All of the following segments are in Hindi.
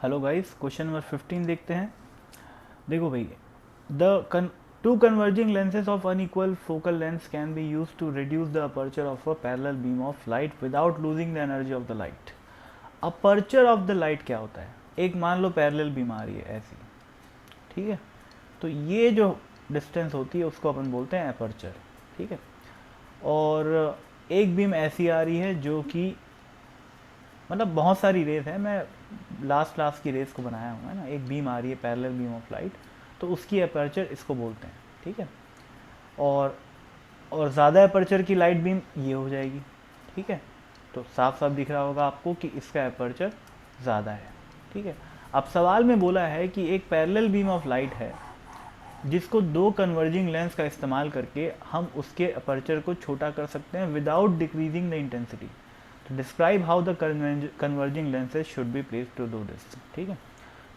हेलो गाइस, क्वेश्चन नंबर 15 देखते हैं। देखो भाई, the two converging lenses of unequal focal lengths can be used to reduce the aperture of a parallel beam of light without losing the energy of the light। Aperture of the light क्या होता है? एक मान लो पैरेलल बीम आ रही है ऐसी, ठीक है, तो ये जो डिस्टेंस होती है उसको अपन बोलते हैं अपर्चर, ठीक है। और एक बीम ऐसी आ रही है जो कि मतलब बहुत सारी रेस है, मैं लास्ट क्लास की रेस को बनाया हूँ, है ना। एक बीम आ रही है पैरेलल बीम ऑफ लाइट, तो उसकी अपर्चर इसको बोलते हैं, ठीक है। और ज़्यादा अपर्चर की लाइट बीम ये हो जाएगी, ठीक है। तो साफ साफ दिख रहा होगा आपको कि इसका अपर्चर ज़्यादा है, ठीक है। अब सवाल में बोला है कि एक पैरेलल बीम ऑफ लाइट है जिसको दो कन्वर्जिंग लेंस का इस्तेमाल करके हम उसके अपर्चर को छोटा कर सकते हैं विदाउट डिक्रीजिंग द इंटेंसिटी। तो describe how the converging lenses should be placed to do this, ठीक है।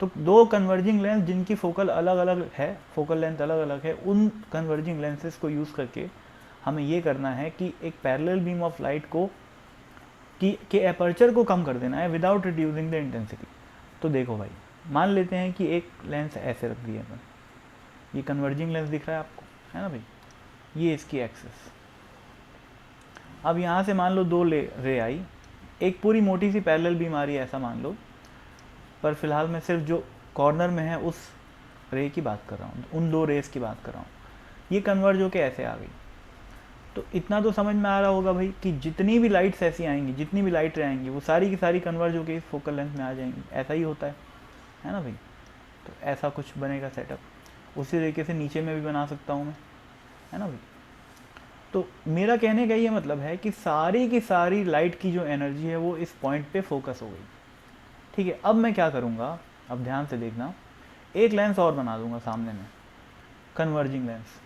तो दो कन्वर्जिंग लेंस जिनकी फोकल अलग अलग है, फोकल लेंथ अलग अलग है, उन कन्वर्जिंग लेंसेज को यूज़ करके हमें ये करना है कि एक पैरेलल बीम ऑफ लाइट को के अपर्चर को कम कर देना है विदाउट रिड्यूसिंग द इंटेंसिटी। तो देखो भाई, मान लेते हैं कि एक लेंस ऐसे रख दिया अपन, ये कन्वर्जिंग लेंस दिख रहा है आपको, है ना भाई, ये इसकी एक्सिस। अब यहाँ से मान लो दो रे आई, एक पूरी मोटी सी पैरेलल बीम आ रही है ऐसा मान लो, पर फिलहाल मैं सिर्फ जो कॉर्नर में है उस रे की बात कर रहा हूँ, उन दो रेस की बात कर रहा हूँ। ये कन्वर्ज होके ऐसे आ गई। तो इतना तो समझ में आ रहा होगा भाई कि जितनी भी लाइट्स ऐसी आएंगी, जितनी भी लाइट आएंगी, वो सारी की सारी कन्वर्ज होके इस फोकल लेंथ में आ जाएंगी। ऐसा ही होता है ना भाई। तो ऐसा कुछ बनेगा सेटअप। उसी तरीके से नीचे में भी बना सकता हूँ मैं, है ना भाई। तो मेरा कहने का ये मतलब है कि सारी की सारी लाइट की जो एनर्जी है वो इस पॉइंट पे फोकस हो गई, ठीक है। अब मैं क्या करूँगा, अब ध्यान से देखना, एक लेंस और बना दूंगा सामने में, कन्वर्जिंग लेंस।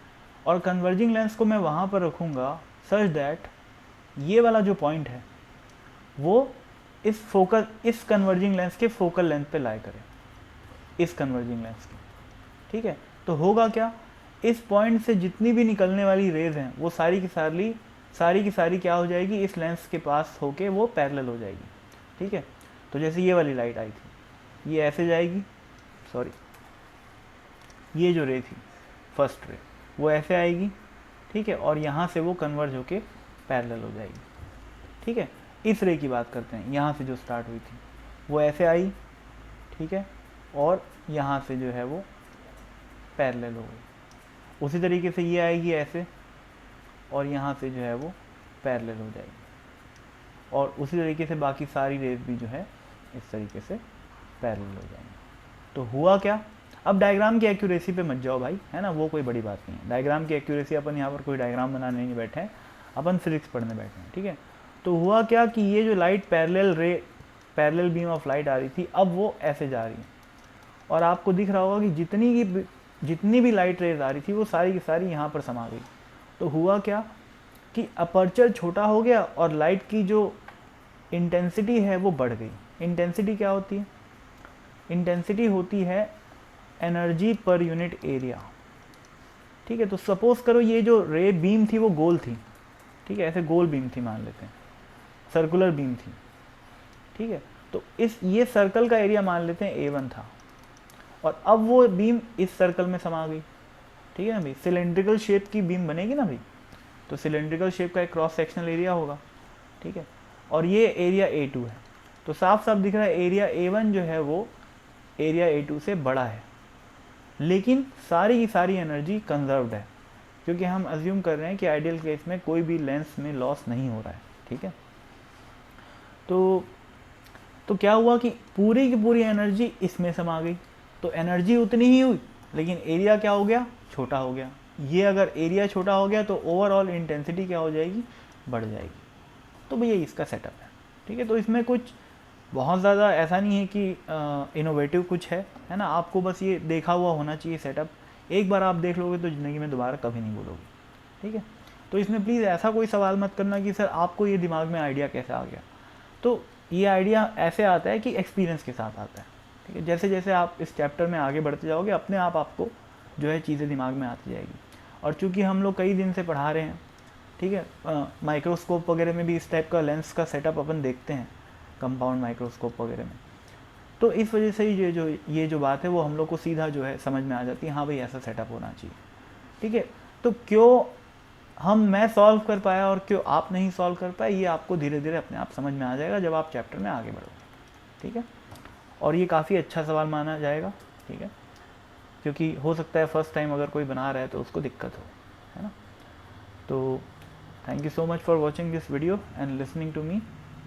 और कन्वर्जिंग लेंस को मैं वहाँ पर रखूँगा सच दैट ये वाला जो पॉइंट है वो इस कन्वर्जिंग लेंस के फोकल लेंथ पे लाए करे, इस कन्वर्जिंग लेंस के, ठीक है। तो होगा क्या, इस पॉइंट से जितनी भी निकलने वाली रेज हैं वो सारी की सारी क्या हो जाएगी, इस लेंस के पास होके वो पैरेलल हो जाएगी, ठीक है। तो जैसे ये वाली लाइट आई थी, ये ऐसे जाएगी, सॉरी, ये जो रे थी फर्स्ट रे वो ऐसे आएगी, ठीक है, और यहाँ से वो कन्वर्ज होके पैरेलल हो जाएगी, ठीक है। इस रे की बात करते हैं, यहाँ से जो स्टार्ट हुई थी वो ऐसे आई, ठीक है, और यहाँ से जो है वो पैरेलल हो गई। उसी तरीके से ये आएगी ऐसे, और यहाँ से जो है वो पैरेलल हो जाएगी। और उसी तरीके से बाकी सारी रेस भी जो है इस तरीके से पैरेलल हो जाएंगी। तो हुआ क्या, अब डायग्राम की एक्यूरेसी पे मत जाओ भाई, है ना, वो कोई बड़ी बात नहीं है। डायग्राम की एक्यूरेसी, अपन यहाँ पर कोई डायग्राम बनाने नहीं बैठे हैं, अपन फिजिक्स पढ़ने बैठे हैं, ठीक है। तो हुआ क्या कि ये जो light parallel beam of light आ रही थी, अब वो ऐसे जा रही है, और आपको दिख रहा होगा कि जितनी भी लाइट रेज आ रही थी वो सारी की सारी यहाँ पर समा गई। तो हुआ क्या कि अपर्चर छोटा हो गया और लाइट की जो इंटेंसिटी है वो बढ़ गई। इंटेंसिटी क्या होती है, इंटेंसिटी होती है एनर्जी पर यूनिट एरिया, ठीक है। तो सपोज करो ये जो रे बीम थी वो गोल थी, ठीक है, ऐसे गोल बीम थी मान लेते हैं, सर्कुलर बीम थी, ठीक है। तो ये सर्कल का एरिया मान लेते हैं A1 था, और अब वो बीम इस सर्कल में समा गई, ठीक है ना भाई। सिलेंड्रिकल शेप की बीम बनेगी ना भाई, तो सिलेंड्रिकल शेप का एक क्रॉस सेक्शनल एरिया होगा, ठीक है। और ये एरिया A2 है, तो साफ साफ दिख रहा है एरिया A1 जो है वो एरिया A2 से बड़ा है, लेकिन सारी की सारी एनर्जी कंजर्व्ड है, क्योंकि हम अज्यूम कर रहे हैं कि आइडियल केस में कोई भी लेंस में लॉस नहीं हो रहा है, ठीक है। तो क्या हुआ कि पूरी की पूरी एनर्जी इसमें समा गई, तो एनर्जी उतनी ही हुई, लेकिन एरिया क्या हो गया, छोटा हो गया। ये अगर एरिया छोटा हो गया तो ओवरऑल इंटेंसिटी क्या हो जाएगी, बढ़ जाएगी। तो भैया इसका सेटअप है, ठीक है। तो इसमें कुछ बहुत ज़्यादा ऐसा नहीं है कि इनोवेटिव कुछ है ना। आपको बस ये देखा हुआ होना चाहिए सेटअप, एक बार आप देख लोगे तो ज़िंदगी में दोबारा कभी नहीं बोलोगे, ठीक है। तो इसमें प्लीज़ ऐसा कोई सवाल मत करना कि सर आपको ये दिमाग में आइडिया कैसे आ गया। तो ये आइडिया ऐसे आता है कि एक्सपीरियंस के साथ आता है, ठीक है। जैसे जैसे आप इस चैप्टर में आगे बढ़ते जाओगे अपने आप आपको जो है चीज़ें दिमाग में आती जाएगी। और चूँकि हम लोग कई दिन से पढ़ा रहे हैं, ठीक है, माइक्रोस्कोप वगैरह में भी इस टाइप का लेंस का सेटअप अपन देखते हैं, कंपाउंड माइक्रोस्कोप वगैरह में। तो इस वजह से ये जो बात है वो हम लोग को सीधा जो है समझ में आ जाती है, हाँ भाई ऐसा सेटअप होना चाहिए। ठीक है, तो क्यों मैं सॉल्व कर पाया और क्यों आप नहीं सॉल्व कर पाए, ये आपको धीरे धीरे अपने आप समझ में आ जाएगा जब आप चैप्टर में आगे बढ़ोगे। ठीक है, और ये काफ़ी अच्छा सवाल माना जाएगा। ठीक है, क्योंकि हो सकता है फर्स्ट टाइम अगर कोई बना रहा है तो उसको दिक्कत हो, है ना। तो thank you so much for watching this video and listening to me.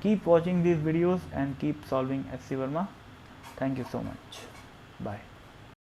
Keep watching these videos and keep solving SC Verma. Thank you so much. Bye.